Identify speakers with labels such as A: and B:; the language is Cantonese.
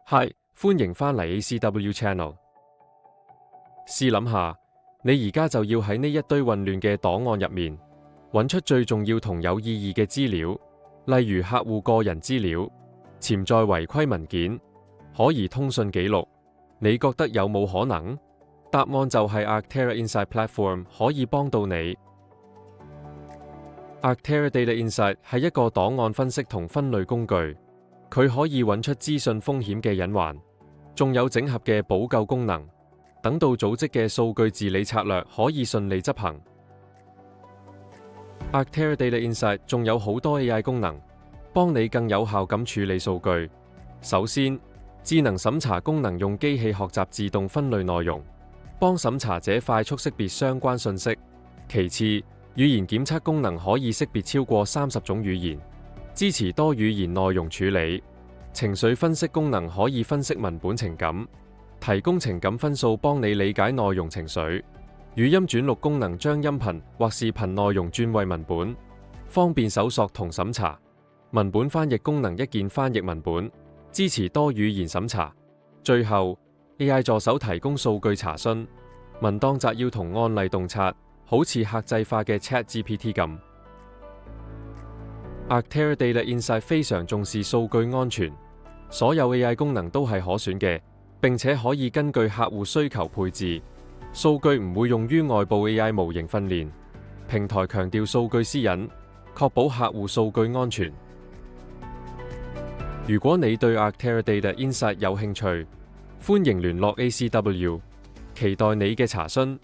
A: Hi，歡迎返嚟 ACW Channel。試諗下，你而家就要喺呢一堆混亂嘅檔案入面，揾出最重要同有意義嘅資料，例如客戶個人資料、潛在違規文件、可疑通訊記錄。你覺得有冇可能？答案就係 Arctera Insight Platform 可以幫到你。Arctera Data Insight 係一個檔案分析同分類工具，佢可以揾出資訊風險嘅隱患，仲有整合嘅補救功能，等到組織嘅數據治理策略可以順利執行。Arctera Data Insight 仲有好多 AI 功能，幫你更有效咁處理數據。首先，智能審查功能用機器學習自動分類內容，幫審查者快速識別相關信息。其次，語言檢測功能可以識別超過30種語言，支持多語言內容處理。情緒分析功能可以分析文本情感，提供情感分數幫你理解內容情緒。語音轉錄功能將音頻或視頻內容轉為文本，方便搜索同審查。文本翻譯功能一鍵翻譯文本，支持多語言審查。最後， AI 助手提供數據查詢、文檔摘要同案例洞察，好似客製化嘅 ChatGPT 咁。Arctera Data Insight 非常重視數據安全，所有 AI 功能都係可選嘅，並且可以根據客戶需求配置。數據唔會用於外部 AI 模型訓練。平台強調數據私隱，確保客戶數據安全。如果你對 Arctera Data Insight 有興趣，歡迎聯絡 ACW，期待你嘅查詢。